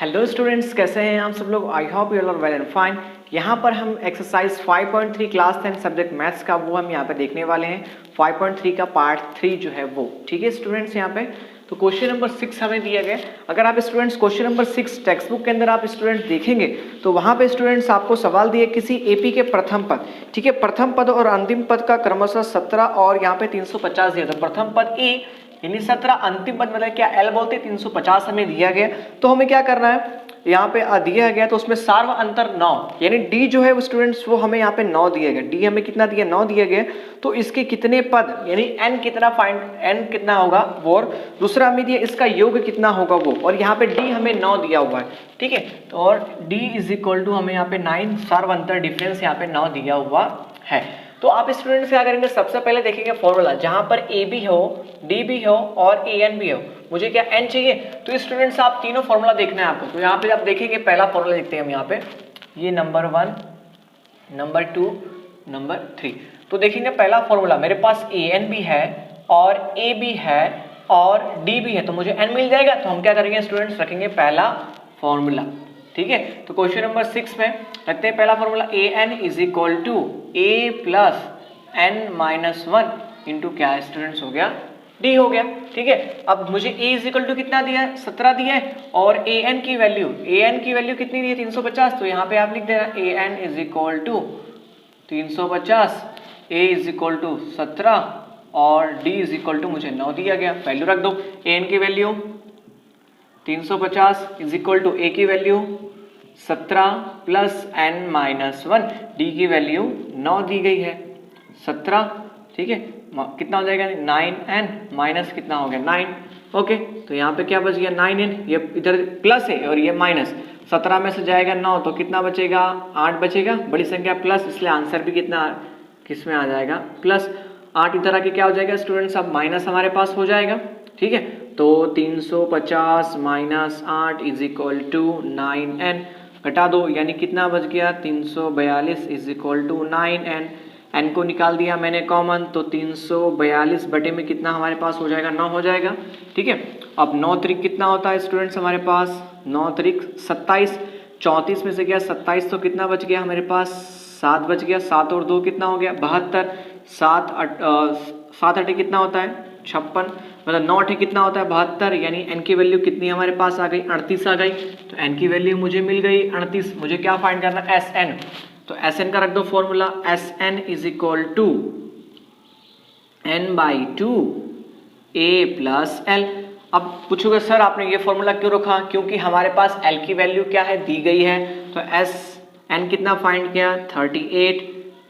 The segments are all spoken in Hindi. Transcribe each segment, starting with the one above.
हेलो स्टूडेंट्स, कैसे हैं आप सब लोग। I hope you are well and fine. यहाँ पर हम एक्सरसाइज 5.3 क्लास 10 सब्जेक्ट मैथ्स का वो हम यहाँ पे देखने वाले हैं। 5.3 का पार्ट 3 जो है वो, ठीक है स्टूडेंट्स। यहाँ पे तो क्वेश्चन नंबर 6 हमें दिया गया। अगर आप students question number 6 text book के अंदर आप स्टूडेंट देखेंगे तो वहाँ पे स्टूडेंट्स आपको सवाल दिए किसी एपी के प्रथम पद, ठीक है, प्रथम पद और अंतिम पद का क्रमशः 17 और यहाँ पे 350 दिया था। प्रथम पद ए यानी 17, अंतिम पद मतलब क्या एल बोलते 350 हमें दिया गया। तो हमें क्या करना है, यहाँ पे दिया गया तो उसमें सार्व अंतर 9 यानी डी जो है वो स्टूडेंट्स वो हमें यहाँ पे 9 दिया गया। डी हमें कितना दिया, 9 दिया गया। तो इसके कितने पद यानी एन कितना फाइंड, एन कितना होगा वो, और दूसरा हमें दिया इसका योग कितना होगा वो, और यहाँ पे डी हमें 9 दिया हुआ है, ठीक है। तो और डी इज इक्वल टू हमें यहाँ पे 9, सार्व अंतर डिफरेंस यहाँ पे 9 दिया हुआ है। तो आप स्टूडेंट्स क्या करेंगे, सबसे पहले देखेंगे फॉर्मूला जहां पर ए भी हो, डी भी हो और ए एन भी हो। मुझे क्या एन चाहिए, तो स्टूडेंट्स आप तीनों फॉर्मूला देखना है आपको। तो यहाँ पे आप देखेंगे पहला फॉर्मूला देखते हैं हम यहाँ पे, ये नंबर 1, नंबर 2, नंबर 3। तो देखेंगे पहला फॉर्मूला मेरे पास ए एन भी है और ए भी है और डी भी है, तो मुझे एन मिल जाएगा। तो हम क्या करेंगे स्टूडेंट्स, रखेंगे पहला फॉर्मूला, ठीक है। तो क्वेश्चन नंबर 6 में रखते हैं पहला formula, a n is equal to a plus n minus 1 into क्या है स्टूडेंट्स, हो गया डी हो गया, ठीक है। अब मुझे ए इज इक्वल टू कितना दिया है, 17 दिया है, और ए एन की वैल्यू कितनी दी है, 350। तो यहाँ पे आप लिख देना a n is equal to 350, a is equal to 17 और डी इज इक्वल टू मुझे 9 दिया गया। वैल्यू रख दो, ए एन की value 350 is equal to a की value 17 plus n minus 1, d की वैल्यू 9 दी गई है 17, ठीक है। कितना हो जाएगा 9n माइनस कितना हो गया 9, ओके। तो यहाँ पे क्या बच गया 9n, ये इधर प्लस है और ये माइनस, 17 में से जाएगा 9 तो कितना बचेगा 8 बचेगा, बड़ी संख्या प्लस, इसलिए आंसर भी कितना किस में आ जाएगा प्लस 8। इधर आके क्या हो जाएगा स्टूडेंट्स, अब माइनस हमारे पास हो जाएगा, ठीक है। तो 350 minus 8 is equal to 9n, घटा दो यानी कितना बच गया 342 is equal to 9n। n को निकाल दिया मैंने कॉमन, तो 342 बटे में कितना हमारे पास हो जाएगा 9 हो जाएगा, ठीक है। अब 9 त्रिक कितना होता है स्टूडेंट्स हमारे पास, 9 त्रिक 27, 34 में से गया 27 तो कितना बच गया हमारे पास 7 बच गया, 7 और 2 कितना हो गया 72, 7 अठे कितना होता है 56, मतलब 9 अठे कितना होता है 72, यानी n की वैल्यू कितनी हमारे पास आ गई 38 आ गई। तो n की वैल्यू मुझे मिल गई 38। मुझे क्या फाइंड करना है Sn, तो Sn का रख दो formula, Sn is equal to n/2 a plus l। अब पूछोगे सर आपने ये फॉर्मूला क्यों रखा, क्योंकि हमारे पास l की वैल्यू क्या है दी गई है। तो Sn कितना फाइंड किया 38,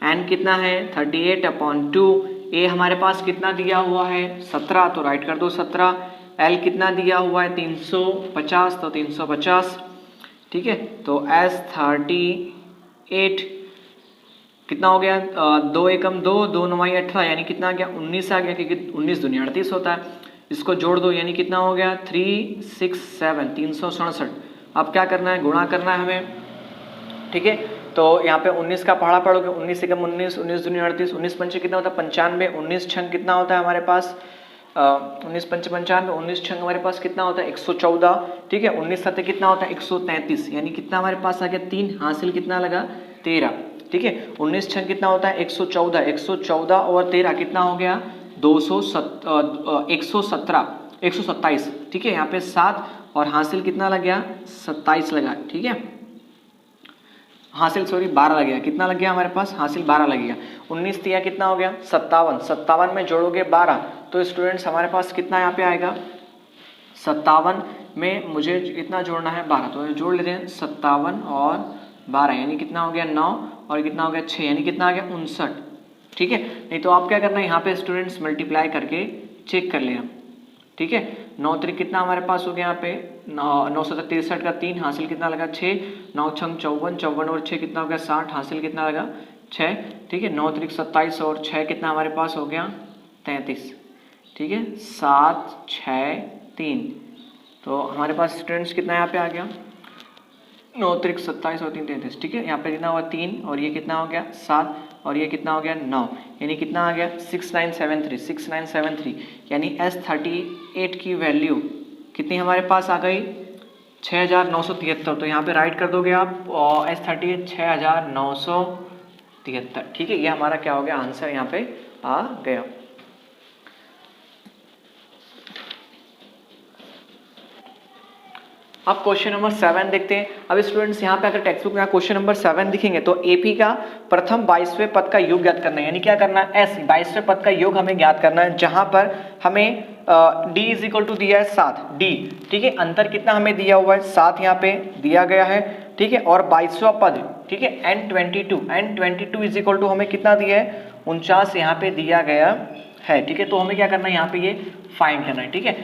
n कितना है 38/2, a हमारे पास कितना दिया हुआ है 17, तो राइट कर दो 17, l कितना दिया हुआ है 350, तो 350, ठीक है। तो S38 कितना हो गया 2 एकम 2, 2 9 18 यानी कितना आ गया 19 आ गया, क्योंकि 19 दूनी 38 होता है। इसको जोड़ दो यानी कितना हो गया 367, 367। अब क्या करना है, गुणा करना है हमें, ठीक है। तो यहाँ पे 19 का पहाड़ा पढ़ोगे, 19 एकम 19, 19 दूनी 38, 19 पंचे कितना होता है 95, 19 छंग कितना होता है हमारे पास 19 पंच 95, 19 छंग हमारे पास कितना होता है 114, ठीक है। 19 सत्ते कितना होता है 133, यानी कितना हमारे पास आ गया 3, हासिल कितना लगा 13, ठीक है। 19 छंग कितना होता है 114, 114 और 13 कितना हो गया 127, ठीक है। यहाँ पे 7 और हासिल कितना लग गया 27 लगा, ठीक है। हासिल 12 लग गया, कितना लग गया हमारे पास हासिल 12 लग गया। 19 तिया कितना हो गया 57, 57 में जोड़ोगे 12 तो स्टूडेंट्स हमारे पास कितना यहाँ पे आएगा 57 में मुझे कितना जोड़ना है 12, तो जोड़ लेते हैं 57 और 12 यानी कितना हो गया 9 और कितना हो गया 6 यानी कितना आ गया 59, ठीक है। नहीं तो आप क्या करना है यहाँ पे स्टूडेंट्स मल्टीप्लाई करके चेक कर लेना, ठीक है। 9 त्रिक कितना हमारे पास हो गया यहाँ पे 9 63 का 3, हासिल कितना लगा 6, 9 छंग 54, 54 और 6 कितना हो गया 60, हासिल कितना लगा 6, ठीक है। 9 त्रिक 27 और 6 कितना हमारे पास हो गया 33, ठीक है। 7 6 3, तो हमारे पास स्टूडेंट्स कितना यहाँ पे आ गया 9 त्रिक 27 और 3 33, ठीक है। यहाँ पे कितना हुआ 3 और ये कितना हो गया 7 और ये कितना हो गया 9, यानी कितना आ गया 6973, यानी S38 की वैल्यू कितनी हमारे पास आ गई 6973, तो यहाँ पे राइट कर दोगे आप और S30 है 6973, ठीक है। ये हमारा क्या हो गया, आंसर यहाँ पे आ गया। अब क्वेश्चन नंबर 7 देखते हैं। अब स्टूडेंट्स यहाँ पे अगर टेक्स्ट बुक में क्वेश्चन नंबर 7 दिखेंगे तो एपी का प्रथम 22वें पद का योग ज्ञात करना है, यानी क्या करना है, एस 22वें पद का योग हमें ज्ञात करना है, जहां पर हमें डी इज इक्वल टू दिया है 7 डी, ठीक है। अंतर कितना हमें दिया हुआ है 7 यहाँ पे दिया गया है, ठीक है। और 22वां पद, ठीक है, n22 इज इक्वल टू हमें कितना दिया है 49 यहाँ पे दिया गया है, ठीक है। तो हमें क्या करना है यहाँ पे ये फाइंड करना है, ठीक है।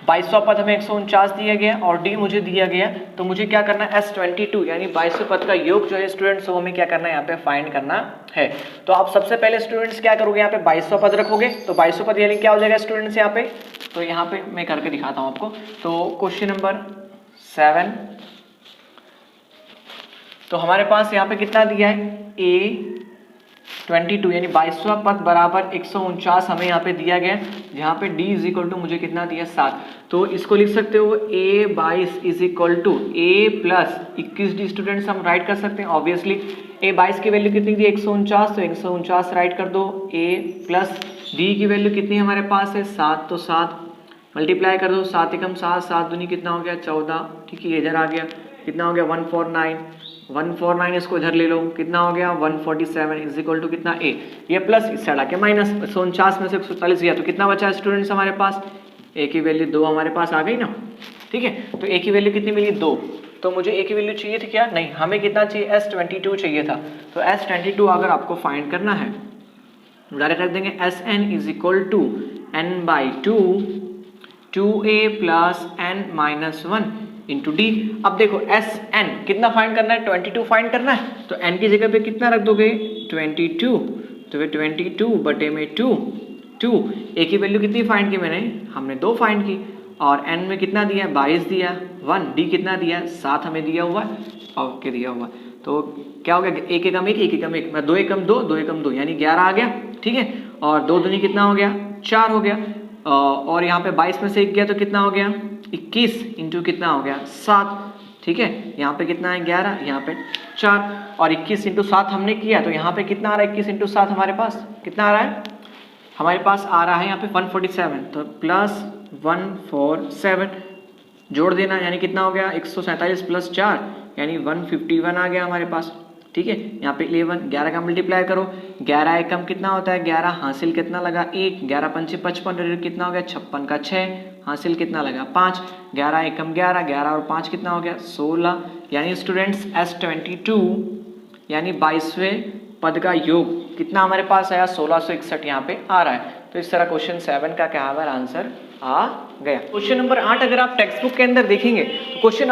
22वां पद हमें 149 दिया गया और डी मुझे दिया गया, तो मुझे क्या करना है S22 यानी 22वें पद का योग जो है स्टूडेंट्स वो हमें क्या करना है यहाँ पे फाइंड करना है। तो आप सबसे पहले स्टूडेंट्स क्या करोगे, यहाँ पे 22वां पद रखोगे, तो 22वां पद यानी क्या हो जाएगा स्टूडेंट्स यहाँ पे, तो यहाँ पे मैं करके दिखाता हूँ आपको। तो क्वेश्चन नंबर 7, तो हमारे पास यहाँ पे कितना दिया है A22 यानी 22वां पद बराबर 149 हमें यहाँ पे दिया गया, जहाँ पे D इज इक्वल टू मुझे कितना दिया 7, तो इसको लिख सकते हो A22 is equal to A plus 21D students हम राइट कर सकते हैं ऑब्वियसली। A22 की वैल्यू कितनी दी 149, तो 149 राइट कर दो। A प्लस D की वैल्यू कितनी हमारे पास है 7, तो 7 मल्टीप्लाई कर दो, 7 एकम 7, 7 दूनी कितना हो गया 14, ठीक है। इधर आ गया कितना हो गया 149, इसको इधर ले लो कितना हो गया 147 इज इक्वल टू कितना A, ये प्लस इस साइड आके माइनस, 149 में से 147 गया तो कितना बचा स्टूडेंट्स हमारे पास, A की वैल्यू 2 हमारे पास आ गई ना, ठीक है। तो A की वैल्यू कितनी मिली 2, तो मुझे A की वैल्यू चाहिए थी क्या, नहीं हमें कितना चाहिए S22 चाहिए था। तो S22 अगर आपको फाइंड करना है डायरेक्ट रख देंगे Sn is equal to n/2 2A plus n-1 into d. अब देखो Sn कितना फाइंड करना है 22 फाइंड करना है, तो n की जगह पे कितना रख दोगे 22, तो वे 22 बटे में 2 A की वैल्यू कितनी फाइंड की हमने 2 फाइंड की, और n में कितना दिया 22 दिया 1, d कितना दिया 7 हमें दिया हुआ और के दिया हुआ, तो क्या हो गया 1 एकम 1 1 एकम 1 2 एकम 2 2 एकम 2 यानी 11 आ गया, ठीक है। और 2 दूनी कितना हो गया 4 हो गया, और यहाँ पे 22 में से 1 गया तो कितना हो गया 21 इंटू कितना हो गया 7, ठीक है। यहाँ पे कितना है 11, यहाँ पे 4, और 21 इंटू 7 हमने किया, तो यहाँ पे कितना आ रहा है 21 इंटू 7 हमारे पास कितना आ रहा है, हमारे पास आ रहा है यहाँ पे 147, तो प्लस 147 जोड़ देना यानी कितना हो गया 147 प्लस 4 यानी 151 आ गया हमारे पास, ठीक है। यहाँ पे 11 का मल्टीप्लाई करो, 11 एकम कितना होता है 11, हासिल कितना लगा 1, 11 पंचे 55 कितना हो गया 56 का 6, हासिल कितना लगा 5, 11 एकम 11, 11 और 5 कितना हो गया 16, यानी स्टूडेंट्स S22 यानी 22वें पद का योग कितना हमारे पास आया 1661 यहाँ पे आ रहा है। तो इस तरह क्वेश्चन 7 का क्या हमारा आंसर आ गया। क्वेश्चन नंबर 8 अगर आप टेक्स्ट बुक के अंदर देखेंगे तो क्वेश्चन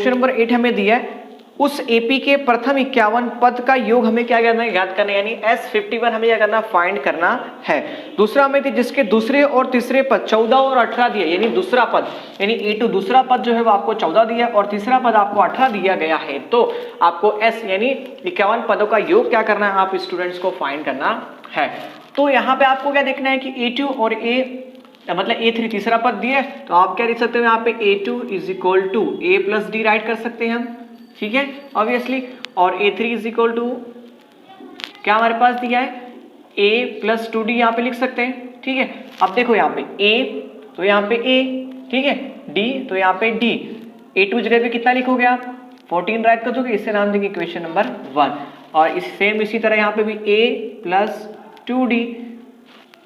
नंबर 8 हमें दिया है उस एपी के प्रथम 51 पद का योग हमें क्या करना है याद करना है, यानी S51 हमें क्या करना फाइंड करना है। दूसरा हमें थी जिसके दूसरे और तीसरे पद 14 और 18 दिया, यानी दूसरा पद यानी A2 दूसरा पद जो है वो आपको 14 दिया और तीसरा पद आपको 18 दिया गया है, तो आपको S यानी 51 पदों का योग क्या करना है आप स्टूडेंट्स को फाइंड करना है। तो यहाँ पे आपको क्या देखना है कि A2 और मतलब A3 तीसरा पद दिया है, तो आप क्या लिख सकते हो यहाँ पे A2 is equal to A plus d write कर सकते हैं हम, ठीक है ऑब्वियसली। और A3 इज इक्वल टू क्या हमारे पास दिया है A प्लस 2D यहाँ पे लिख सकते हैं, ठीक है। अब देखो यहाँ पे A तो यहाँ पे A, ठीक है, D तो यहाँ पे D, A2 जगह पे कितना लिखोगे आप 14 राइट कर दोगे, इससे नाम देंगे इक्वेशन नंबर 1। और इसी तरह यहाँ पे भी A प्लस 2D,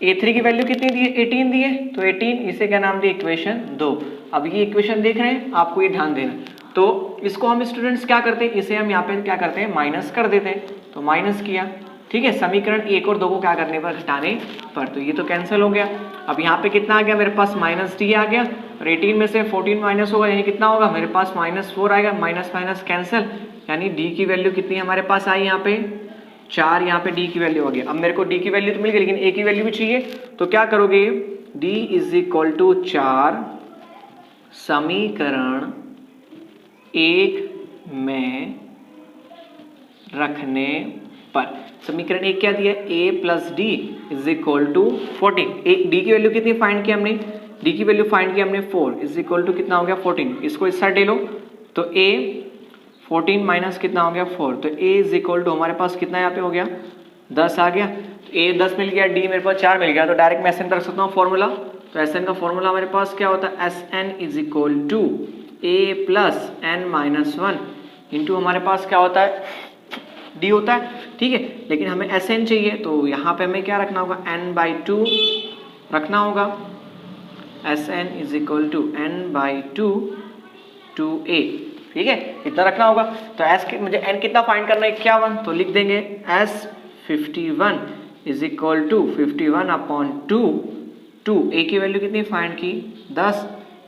A3 की वैल्यू कितनी दी है 18 दी है, तो 18 इसे क्या नाम दिया इक्वेशन 2। अब ये इक्वेशन देख रहे हैं आपको ये ध्यान देना, तो इसको हम स्टूडेंट्स क्या करते हैं इसे हम यहाँ पे क्या करते हैं माइनस कर देते हैं, तो माइनस किया, ठीक है, समीकरण 1 और 2 को क्या करने पर घटाने पर, तो ये तो कैंसिल हो गया। अब यहाँ पे कितना आ गया मेरे पास माइनस डी आ गया, और 18 में से 14 माइनस होगा यानी कितना होगा मेरे पास -4 आएगा, माइनस माइनस कैंसिल, यानी डी की वैल्यू कितनी हमारे पास आई यहाँ पे 4, यहाँ पे डी की वैल्यू हो गया। अब मेरे को डी की वैल्यू तो मिल गई लेकिन ए की वैल्यू भी चाहिए, तो क्या करोगे डी इज इक्वल टू 4 समीकरण 1 में रखने पर, समीकरण 1 क्या दिया a plus d is equal to 14, d की वैल्यू कितनी फाइंड की हमने, डी की वैल्यू फाइंड की हमने 4 इज इक्वल टू कितना हो गया 14, इसको इस साइड ले लो तो a 14 माइनस कितना हो गया 4, तो a इज इक्वल टू हमारे पास कितना यहाँ पे हो गया 10 आ गया। तो a 10 मिल गया, d मेरे पास 4 मिल गया, तो डायरेक्ट मैं SN कर सकता हूँ फॉर्मूला। तो SN का फॉर्मूला हमारे पास क्या होता है, SN is equal to a plus n minus 1 into हमारे पास क्या होता है d होता है, ठीक है। लेकिन हमें SN चाहिए, तो यहाँ पे हमें क्या रखना होगा, n/2 रखना होगा। SN is equal to n/2 2a, ठीक है, इतना रखना होगा। तो s मुझे n कितना फाइंड करना है 51, तो लिख देंगे s 51 is equal to 51/2 2 a की वैल्यू कितनी फाइंड की 10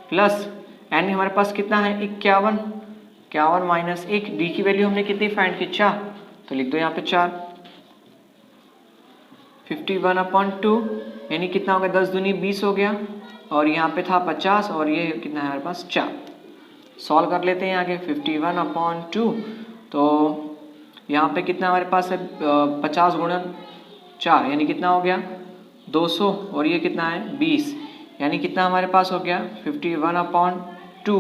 प्लस n हमारे पास कितना है 51 माइनस 1, d की वैल्यू हमने कितनी फाइंड की 4, तो लिख दो यहाँ पे 4। 51/2 यानी कितना हो गया 10 दूनी 20 हो गया, और यहाँ पे था 50 और ये कितना है हमारे पास 4। सॉल्व कर लेते हैं आगे। 51/2 तो यहाँ पे कितना हमारे पास है 50 गुणन 4 यानी कितना हो गया 200, और ये कितना है 20 यानी कितना हमारे पास हो गया 51/2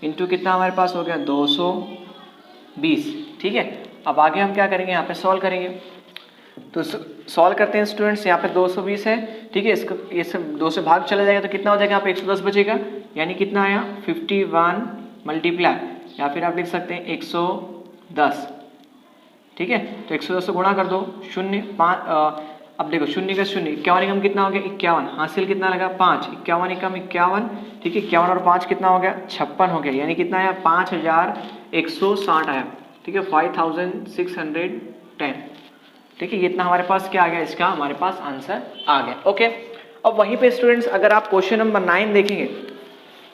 इंटू कितना हमारे पास हो गया 220, ठीक है। अब आगे हम क्या करेंगे, यहाँ पे सॉल्व करेंगे। तो सॉल्व करते हैं स्टूडेंट्स, यहाँ पे 220 है, ठीक है, इसको ये सब 2 से भाग चला जाएगा तो कितना हो जाएगा यहाँ पे 110 बचेगा, यानी कितना आया 51 मल्टीप्लाई, या फिर आप लिख सकते हैं 110, ठीक है। तो 110 से गुणा कर दो, 0 5, अब देखो 0 का 0, 51 एकम कितना हो गया 51, हासिल कितना लगा 5, 51 एकम 51, ठीक है, 51 और 5 कितना हो गया 56 हो गया, यानी कितना आया 5160 आया, ठीक है, 5610, ठीक है, ये इतना हमारे पास क्या आ गया, इसका हमारे पास आंसर आ गया। ओके, अब वहीं पे स्टूडेंट्स अगर आप क्वेश्चन नंबर 9 देखेंगे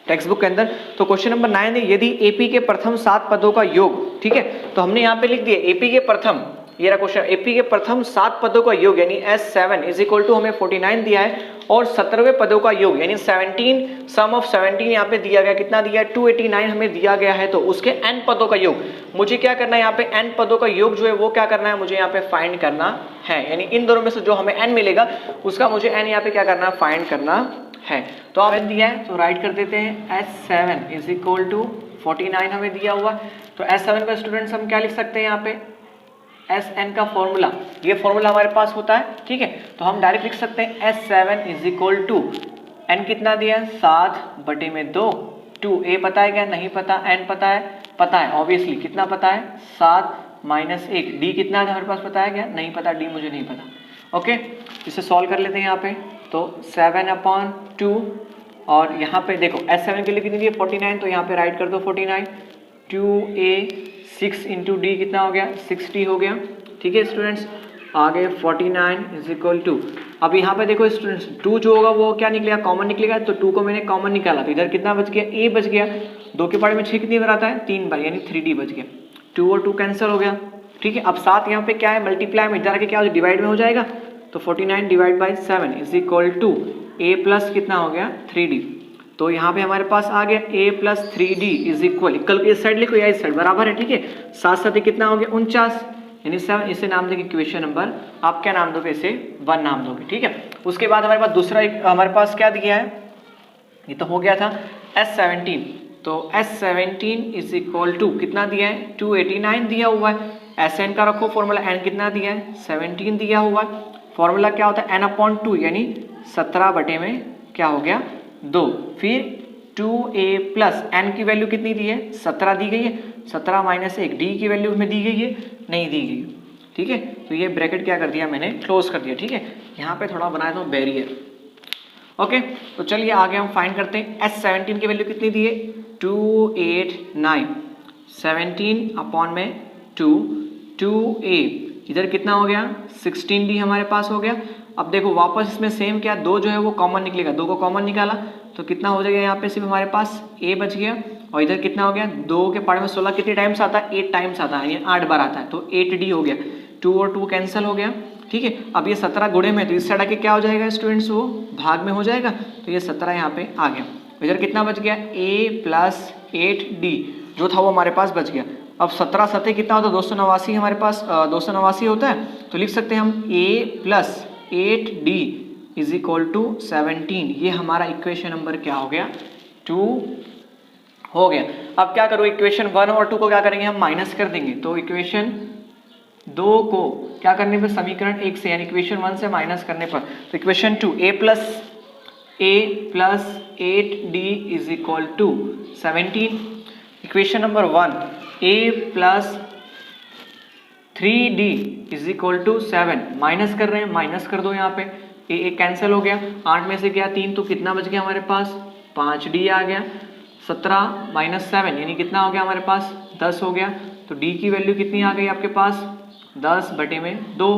टेक्स्ट बुक के अंदर, तो क्वेश्चन नंबर 9 है, यदि एपी के प्रथम 7 पदों का योग, ठीक है, तो हमने यहाँ पे लिख दिया एपी के प्रथम, ये रहा क्वेश्चन, एपी के प्रथम 7 पदों का योग यानी S7 इज इक्वल टू हमें 49 दिया है, और 17वें पदों का योग यानी 17 सम ऑफ 17 यहाँ पे दिया गया, कितना दिया है 289 हमें दिया गया है, तो उसके n पदों का योग मुझे क्या करना है, यहाँ पे n पदों का योग जो है वो क्या करना है, मुझे यहाँ पे फाइंड करना है, यानी इन दोनों में से जो हमें n मिलेगा उसका मुझे n यहाँ पे क्या करना है, फाइंड करना है। तो आप दिया है तो राइट कर देते हैं S7 इज इक्वल टू 49 हमें दिया हुआ, तो S7 का स्टूडेंट्स हम क्या लिख सकते हैं यहाँ पे SN का फॉर्मूला, ये फॉर्मूला हमारे पास होता है, ठीक है, तो हम डायरेक्ट लिख सकते हैं S7 is equal to n कितना दिया है 7/2, 2a पता है क्या, नहीं पता, n पता है ऑब्वियसली, कितना पता है 7 माइनस 1, d कितना है हमारे पास पता है क्या, नहीं पता, d मुझे नहीं पता। ओके, इसे सॉल्व कर लेते हैं यहाँ पे, तो 7/2, और यहाँ पे देखो S7 के लिए कितनी दी है 49, तो यहाँ पे राइट कर दो 49, 2a 6 इंटू डी कितना हो गया 60 हो गया, ठीक है स्टूडेंट्स। आगे 49 इज इक्वल टू, अब यहाँ पे देखो स्टूडेंट्स 2 जो होगा वो क्या निकलेगा, कॉमन निकलेगा, तो 2 को मैंने कॉमन निकाला, तो इधर कितना बच गया a बच गया, 2 के पार्ट में 6 कितनी बार आता है 3 बार, यानी 3d बच गया, 2 और 2 कैंसिल हो गया, ठीक है। अब 7 यहाँ पे क्या है मल्टीप्लाई में, इधर आके क्या हो डिवाइड में हो जाएगा, तो 49 divide by 7 is equal to a plus कितना हो गया 3d, तो यहाँ पे हमारे पास आ गया a plus 3d is equal, कल इस साइड लिखो या इस साइड बराबर है, ठीक है, 7 कितना हो गया 49 यानी 7, इसे नाम देंगे इक्वेशन नंबर, आप क्या नाम दोगे, इसे 1 नाम दोगे, ठीक है। उसके बाद हमारे पास दूसरा हमारे पास क्या दिया है, ये तो हो गया था S17, तो S17 इज इक्वल टू कितना दिया है 289 दिया हुआ है, SN का रखो फॉर्मूला, n कितना दिया है 17 दिया हुआ है, फॉर्मूला क्या होता है n/2 यानी 17 में क्या हो गया 2, फिर 2a प्लस n की वैल्यू कितनी दी है 17 दी गई है, 17 माइनस 1, d की वैल्यू हमें दी गई है, नहीं दी गई, ठीक है, तो ये ब्रैकेट क्या कर दिया मैंने क्लोज कर दिया, ठीक है। यहाँ पे थोड़ा बनाया था बैरियर। ओके, तो चलिए आगे हम फाइंड करते हैं S17 की वैल्यू कितनी दी है 289, 17/2, 2a इधर कितना हो गया 16d हमारे पास हो गया। अब देखो वापस इसमें सेम क्या, 2 जो है वो कॉमन निकलेगा, 2 को कॉमन निकाला तो कितना हो जाएगा, यहाँ पे सिर्फ हमारे पास a बच गया, और इधर कितना हो गया 2 के पार्ट में 16 कितने टाइम्स आता है 8 टाइम्स आता है, यानी 8 बार आता है, तो 8d हो गया, 2 और 2 कैंसिल हो गया, ठीक है। अब ये 17 गुणे में, तो इस साइड आके क्या हो जाएगा स्टूडेंट्स, वो भाग में हो जाएगा, तो ये 17 यहाँ पे आ गया, इधर कितना बच गया a प्लस 8d जो था वो हमारे पास बच गया। अब 17 सतह कितना होता है 289 हमारे पास 289 होता है, तो लिख सकते हैं हम a plus 8d is equal to 17, ये हमारा इक्वेशन नंबर क्या हो गया 2 हो गया। अब क्या करो, इक्वेशन 1 और 2 को क्या करेंगे हम माइनस कर देंगे, तो इक्वेशन 2 को क्या करने पर, समीकरण 1 से यानी इक्वेशन 1 से माइनस करने पर, तो equation 2 a plus 8d is equal to 17। Equation number 1 a plus 3d is equal to 7, minus कर रहे हैं, माइनस कर दो, यहाँ पे a कैंसिल हो गया, 8 में से गया 3 तो कितना बच गया हमारे पास, 5d आ गया, 17 माइनस 7 यानी कितना हो गया हमारे पास, 10 हो गया। तो d की वैल्यू कितनी आ गई आपके पास, 10/2,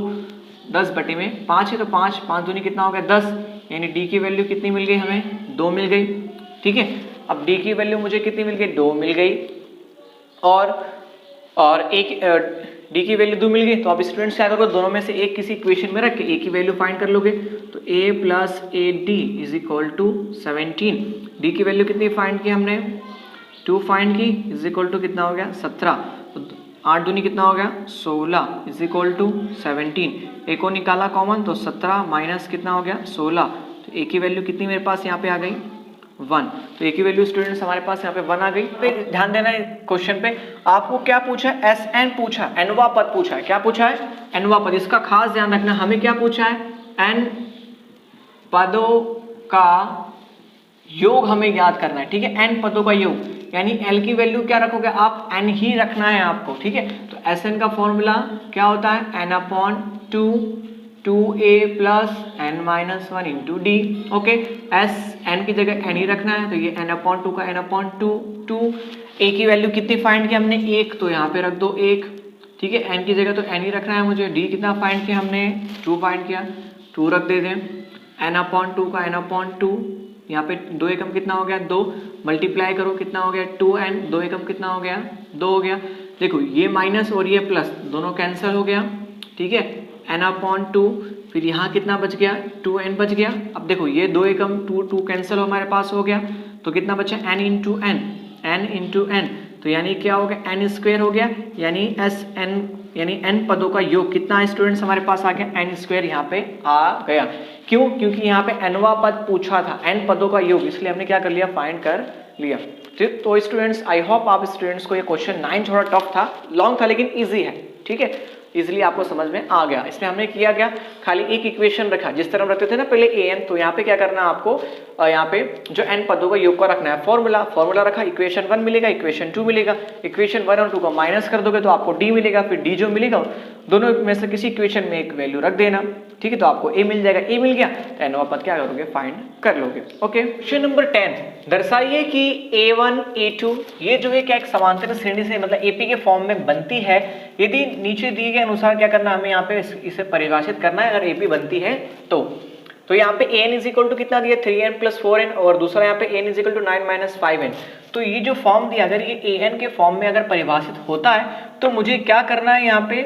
10/5 है तो 5 दूनी कितना हो गया 10, यानी d की वैल्यू कितनी मिल गई हमें, 2 मिल गई। ठीक है, अब d की वैल्यू मुझे कितनी मिल गई, 2 मिल गई, और एक d की वैल्यू 2 मिल गई। तो अब स्टूडेंट्स क्या करोगे, दोनों में से एक किसी इक्वेशन में रख के a की वैल्यू फाइंड कर लोगे। तो a plus 8d is equal to 17, d की वैल्यू कितनी फाइंड की हमने, 2 फाइंड की, इज इक्वल टू कितना हो गया 17, तो 8 दूनी कितना हो गया 16 इज इक्वल टू 17, a को निकाला कॉमन तो 17 माइनस कितना हो गया 16, तो a की वैल्यू कितनी मेरे पास यहाँ पे आ गई 1। तो a की वैल्यू स्टूडेंट्स हमारे पास यहाँ पे 1 आ गई। पे ध्यान देना है क्वेश्चन पे, आपको क्या पूछा है, SN पूछा है, nवा पद पूछा है, क्या पूछा है, nवा पद। इसका खास ध्यान रखना, हमें क्या पूछा है, n पदों का योग हमें याद करना है। ठीक है, n पदों का योग, यानी l की वैल्यू क्या रखोगे आप, n ही रखना है आपको। ठीक है, तो SN का फॉर्मूला क्या होता है, n/2 2a plus n-1 into d. Okay, n की जगह n ही रखना है, तो ये n/2 का n/2 2, a की वैल्यू कितनी फाइंड की हमने, 1, तो यहाँ पे रख दो 1। ठीक है, n की जगह तो n ही रखना है मुझे, d कितना फाइंड किया हमने, 2 फाइंड किया, 2 रख दे दें, n/2 का n/2, यहाँ पे 2 एकम कितना हो गया 2, मल्टीप्लाई करो कितना हो गया 2n, 2 एकम कितना हो गया 2 हो गया। देखो ये माइनस और ये प्लस दोनों कैंसिल हो गया। ठीक है, n/2, फिर यहाँ कितना बच गया 2n बच गया। अब देखो ये 2 एकम 2 कैंसिल हमारे पास हो गया, तो कितना बचा n इंटू n, तो यानी क्या हो गया n स्क्वायर हो गया, यानी SN यानी n पदों का योग कितना स्टूडेंट्स हमारे पास आ गया, n स्क्वायर यहाँ पे आ गया। क्यों, क्योंकि यहाँ पे nवा पद पूछा था, n पदों का योग, इसलिए हमने क्या कर लिया, फाइंड कर लिया। ठीक, तो स्टूडेंट्स आई होप आप स्टूडेंट्स को ये क्वेश्चन 9 थोड़ा टफ था, लॉन्ग था लेकिन इजी है। ठीक है, इजिली आपको समझ में आ गया। इसमें हमने किया क्या, खाली एक इक्वेशन रखा, जिस तरह हम रखते थे ना पहले an, तो यहाँ पे क्या करना है आपको, यहाँ पे जो n पदों का योग का रखना है, फॉर्मूला रखा, इक्वेशन 1 मिलेगा, इक्वेशन 2 मिलेगा, इक्वेशन 1 और 2 को माइनस कर दोगे तो आपको d मिलेगा, फिर d जो मिलेगा दोनों में से किसी इक्वेशन में एक वैल्यू रख देना। ठीक है, तो आपको a मिल जाएगा, a मिल गया तो nवा पद क्या करोगे, फाइंड कर लोगे। ओके, क्वेश्चन नंबर 10, दर्शाइए कि a1 a2 ये जो है क्या एक समांतर श्रेणी से मतलब AP के फॉर्म में बनती है, यदि नीचे दिए गए अनुसार क्या करना, हमें यहाँ पे इसे परिभाषित करना है, अगर AP बनती है तो यहाँ पे an इज इक्वल टू कितना दिया 3n प्लस 4n, और दूसरा यहाँ पे n is equal to 9 minus 5n। तो ये जो फॉर्म दिया, अगर ये an के फॉर्म में अगर परिभाषित होता है तो मुझे क्या करना है, यहाँ पे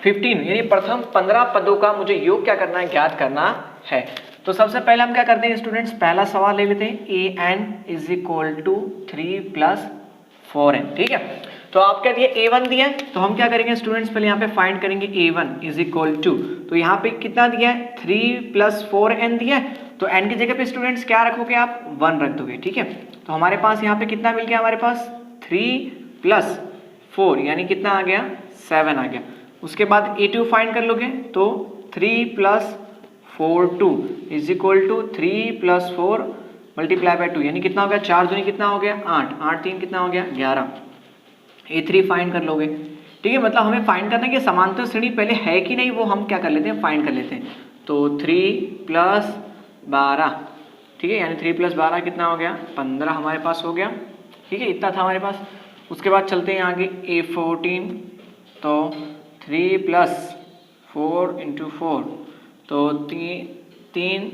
15 यानी प्रथम 15 पदों का मुझे योग क्या करना है, ज्ञात करना है। तो सबसे पहले हम क्या करते हैं स्टूडेंट्स, पहला सवाल ले लेते हैं, an is equal to 3 plus 4n। ठीक है, तो आप क्या दिया a1 दिया, तो हम क्या करेंगे स्टूडेंट्स, पहले यहाँ पे फाइंड करेंगे a1 इज इक्वल टू, तो यहाँ पे कितना दिया है 3 प्लस 4n दिया है, तो n की जगह पे स्टूडेंट्स क्या रखोगे आप 1 रख दोगे। ठीक है, तो हमारे पास यहाँ पे कितना मिल गया, हमारे पास 3 प्लस 4 यानी कितना आ गया 7 आ गया। उसके बाद a2 फाइंड कर लोगे, तो 3 plus 4 2 is equal to 3 plus 4 multiply by 2 यानी कितना हो गया, 4 दूनी कितना हो गया 8, 8 3 कितना हो गया 11, a3 फाइंड कर लोगे। ठीक है, मतलब हमें फाइंड करना है कि समांतर श्रेणी पहले है कि नहीं, वो हम क्या कर लेते हैं, फाइंड कर लेते हैं। तो 3 प्लस 12, ठीक है, यानी 3 प्लस 12 कितना हो गया 15 हमारे पास हो गया। ठीक है, इतना था हमारे पास। उसके बाद चलते हैं आगे a14, तो 3 प्लस 4 इंटू 4, तो 3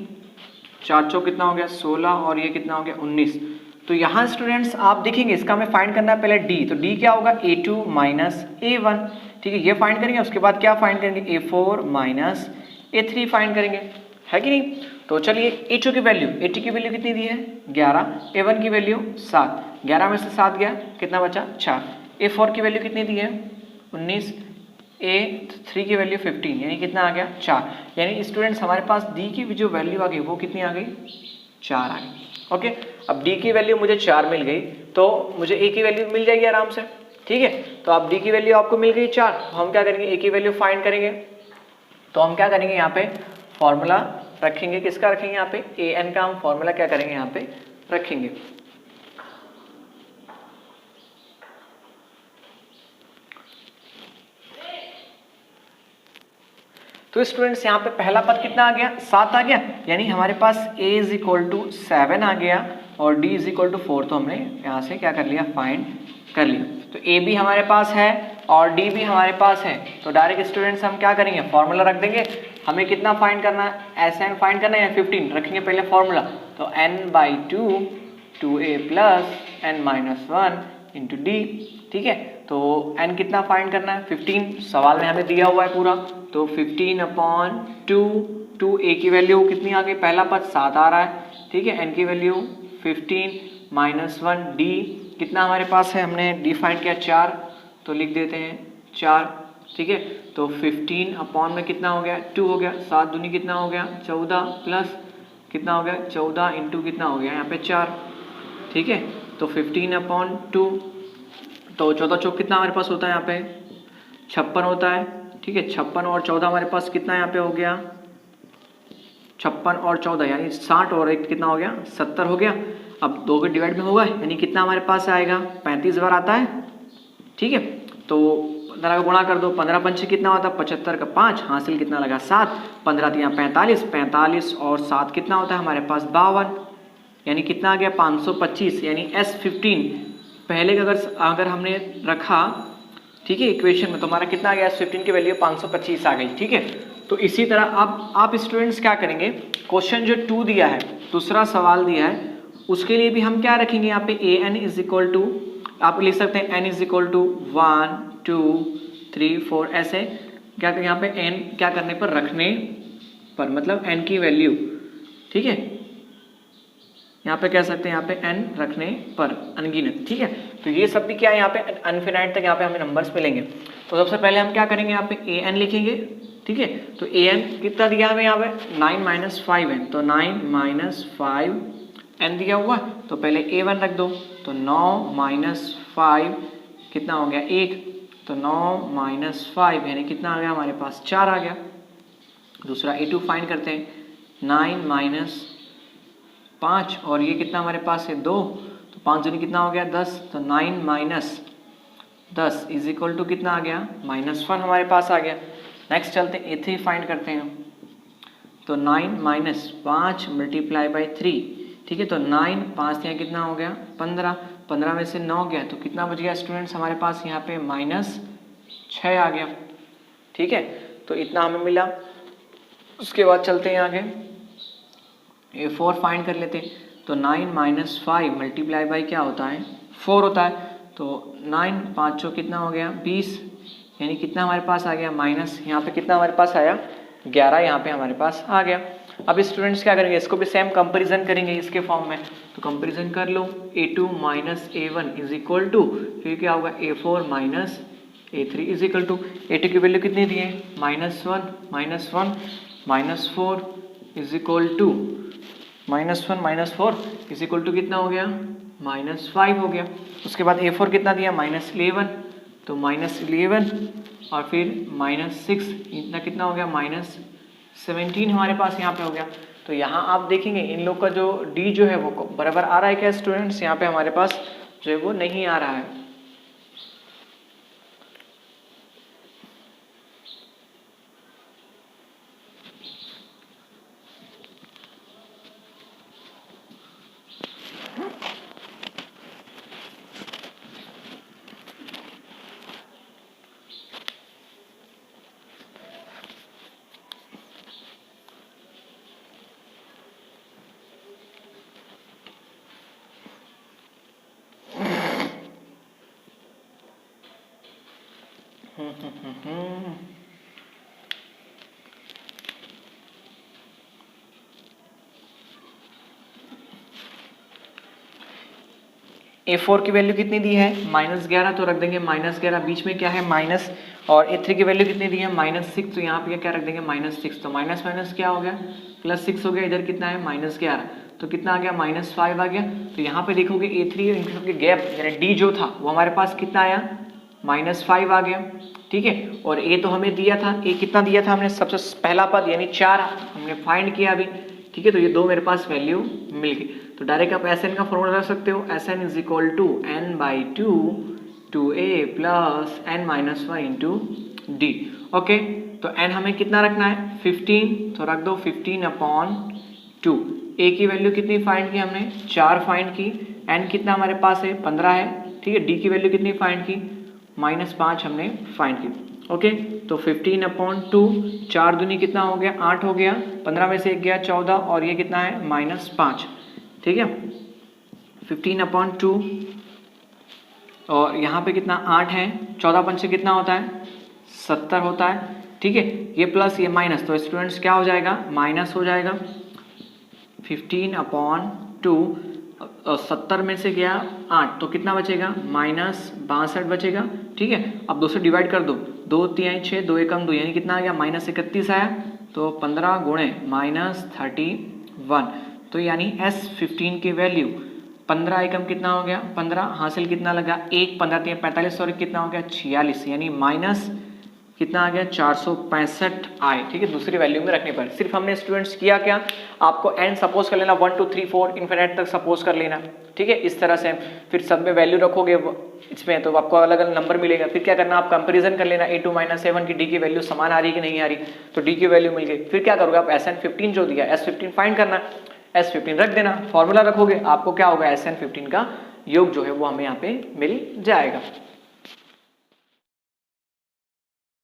4 चौ कितना हो गया 16, और ये कितना हो गया 19। तो यहाँ स्टूडेंट्स आप देखेंगे इसका हमें फाइंड करना है पहले d, तो d क्या होगा a2 माइनस a1। ठीक है, ये फाइंड करेंगे, उसके बाद क्या फाइंड करेंगे a4 माइनस a3 फाइंड करेंगे, है कि नहीं। तो चलिए a2 की वैल्यू, a2 की वैल्यू कितनी दी है 11, a1 की वैल्यू 7, 11 में से 7 गया कितना बचा 4, a4 की वैल्यू कितनी दी है 19, a3 की वैल्यू 15 यानी कितना आ गया 4, यानी स्टूडेंट्स हमारे पास d की जो वैल्यू आ गई वो कितनी आ गई 4 आ गई। ओके, अब डी की वैल्यू मुझे 4 मिल गई, तो मुझे ए की वैल्यू मिल जाएगी आराम से, ठीक है। तो अब डी की वैल्यू आपको मिल गई 4, तो हम क्या करेंगे, ए की वैल्यू फाइंड करेंगे। तो हम क्या करेंगे, यहाँ पे फॉर्मूला रखेंगे, किसका रखेंगे, यहाँ पे ए एन का हम फॉर्मूला क्या करेंगे, यहाँ पे रखेंगे। तो स्टूडेंट्स यहाँ पे पहला पद कितना आ गया, 7 आ गया, यानी हमारे पास a इज इक्वल टू 7 आ गया और d इज इक्वल टू 4, तो हमने यहाँ से क्या कर लिया, फाइंड कर लिया। तो a भी हमारे पास है और d भी हमारे पास है, तो डायरेक्ट स्टूडेंट्स हम क्या करेंगे, फॉर्मूला रख देंगे। हमें कितना फाइंड करना है, Sn फाइंड करना है या 15, रखेंगे पहले फॉर्मूला। तो n/2 2a plus n-1 into D, ठीक है। तो n कितना फाइंड करना है, 15, सवाल में हमें दिया हुआ है पूरा, तो 15/2, 2a की वैल्यू कितनी आ गई, पहला पद 7 आ रहा है, ठीक है। n की वैल्यू 15-1, d कितना हमारे पास है, हमने d फाइंड किया 4, तो लिख देते हैं 4, ठीक है। तो 15 में कितना हो गया, 2 हो गया, 7 दूनी कितना हो गया 14, प्लस कितना हो गया 14 इंटू कितना हो गया यहाँ पे 4, ठीक है। तो 15/2, तो 14 चौक कितना हमारे पास होता है यहाँ पे 56 होता है, ठीक है। 56 और 14 हमारे पास कितना यहाँ पे हो गया, 56 और 14 यानी 60 और 1 कितना हो गया 70 हो गया। अब 2 के डिवाइड में होगा यानी कितना हमारे पास आएगा, 35 बार आता है, ठीक है। तो 15 का गुणा कर दो, 15 पंचे कितना होता है 75 का 5, हासिल कितना लगा 7, 15 दिया 45, 45 और 7 कितना होता है हमारे पास 52, यानी कितना आ गया 525, यानी S15 पहले का अगर हमने रखा, ठीक है, इक्वेशन में, तो हमारा कितना आ गया, S15 की वैल्यू 525 आ गई, ठीक है। तो इसी तरह अब आप स्टूडेंट्स क्या करेंगे, क्वेश्चन जो 2 दिया है, दूसरा सवाल दिया है, उसके लिए भी हम क्या रखेंगे, यहाँ पे ए एन इज इक्वल टू, आप लिख सकते हैं n इज इक्वल टू 1 2 3 4, ऐसे क्या यहाँ पे n क्या करने पर, रखने पर, मतलब n की वैल्यू, ठीक है, यहाँ पे कह सकते हैं यहाँ पे n रखने पर, अनगिनत, ठीक है। तो ये सब भी क्या है, यहाँ पे अनफिनाइट तक यहाँ पे हमें नंबर्स मिलेंगे। तो सबसे पहले हम क्या करेंगे, यहाँ पे ए एन लिखेंगे, ठीक है। तो ए एन कितना दिया हमें यहाँ पे 9 - 5n, तो 9 - 5n दिया हुआ, तो पहले a1 रख दो, तो 9 - 5 कितना हो गया 1, तो 9 - 5 यानी कितना आ गया हमारे पास 4 आ गया। दूसरा a2 फाइंड करते हैं, 9 - 5 और ये कितना हमारे पास है 2, तो 5 दूनी कितना हो गया 10, तो 9 - 10 इज इक्वल टू कितना आ गया -1 हमारे पास आ गया। नेक्स्ट चलते हैं a3 फाइंड करते हैं, तो 9 - 5 मल्टीप्लाई बाई 3, ठीक है। तो 9 5 यहाँ कितना हो गया 15, 15 में से 9 गया तो कितना बच गया स्टूडेंट्स हमारे पास यहाँ पे -6 आ गया, ठीक है। तो इतना हमें मिला। उसके बाद चलते हैं आगे, a4 फाइंड कर लेते हैं, तो 9 - 5 मल्टीप्लाई बाई क्या होता है 4 होता है, तो 9 5 कितना हो गया 20, यानी कितना हमारे पास आ गया माइनस, यहाँ पे कितना हमारे पास आया 11, यहाँ पे हमारे पास आ गया। अब स्टूडेंट्स क्या करेंगे, इसको भी सेम कंपैरिजन करेंगे इसके फॉर्म में, तो कंपैरिजन कर लो, a2 - a1 is equal to, फिर क्या होगा a4 - a3 is equal to, a2 की वैल्यू कितनी दी है -1 - 4 is equal to -1 - 4 is equal to कितना हो गया -5 हो गया। उसके बाद a4 कितना दिया -11, तो -11 और फिर -6, इतना कितना हो गया -17 हमारे पास यहाँ पे हो गया। तो यहाँ आप देखेंगे इन लोग का जो d जो है वो बराबर आ रहा है क्या स्टूडेंट्स, यहाँ पे हमारे पास जो है वो नहीं आ रहा है। A4 की वैल्यू कितनी दी है -11, तो रख देंगे -11, बीच में क्या है माइनस, और A3 की वैल्यू कितनी दी है -6, तो यहाँ पे क्या रख देंगे -6, तो माइनस माइनस क्या हो गया +6 हो गया, इधर कितना है -11, तो कितना आ गया -5 आ गया। तो यहाँ पे देखोगे A3 और इनके सबके गैप यानी D जो था वो हमारे पास कितना आया -5 आ गया, ठीक है। और A तो हमें दिया था, A कितना दिया था हमने, सबसे पहला पद यानी 4 हमने फाइंड किया अभी, ठीक है। तो ये 2 मेरे पास वैल्यू मिल गई। तो डायरेक्ट आप Sn का फॉर्मूला रख सकते हो, Sn is equal to n/2 2a plus n-1 into d. Okay, तो n हमें कितना रखना है 15, तो रख दो 15/2। a की वैल्यू कितनी फाइंड की हमने 4 फाइंड की, n कितना हमारे पास है 15 है, ठीक है। d की वैल्यू कितनी फाइंड की -5 हमने फाइंड की। ओके, तो 15/2, 4 दूनी कितना हो गया 8 हो गया, 15 में से 1 गया 14 और ये कितना है -5, ठीक है। 15/2 और यहाँ पे कितना 8 है, 14 से कितना होता है 70 होता है, ठीक है। ये प्लस ये माइनस, तो स्टूडेंट्स क्या हो जाएगा माइनस हो जाएगा। 15/2 70 में से गया 8 तो कितना बचेगा -62 बचेगा, ठीक है। अब 2 से डिवाइड कर दो, 2 3 6 2 एकम 2 यानी कितना आ गया -31 आया, तो 15 गुणे -31, तो यानी S15 की वैल्यू 15 एकम कितना हो गया 15, हासिल कितना लगा 1, 15 3 45 और कितना हो गया 46, यानी माइनस कितना आ गया 465 आए, ठीक है। दूसरी वैल्यू में रखने पर सिर्फ हमने स्टूडेंट्स किया क्या, आपको n सपोज कर लेना 1 2 3 4 इन्फिनिट तक सपोज कर लेना, ठीक है। इस तरह से फिर सब में वैल्यू रखोगे इसमें तो आपको अलग अलग नंबर मिलेगा। फिर क्या करना आप कंपैरिजन कर लेना a2 - a1 की d की वैल्यू समान आ रही कि नहीं आ रही, तो d की वैल्यू मिल गई। फिर क्या करोगे आप Sn15 जो दिया S15 फाइंड करना, S15 रख देना, फॉर्मूला रखोगे, आपको क्या होगा Sn15 का योग जो है वो हमें यहाँ पे मिल जाएगा।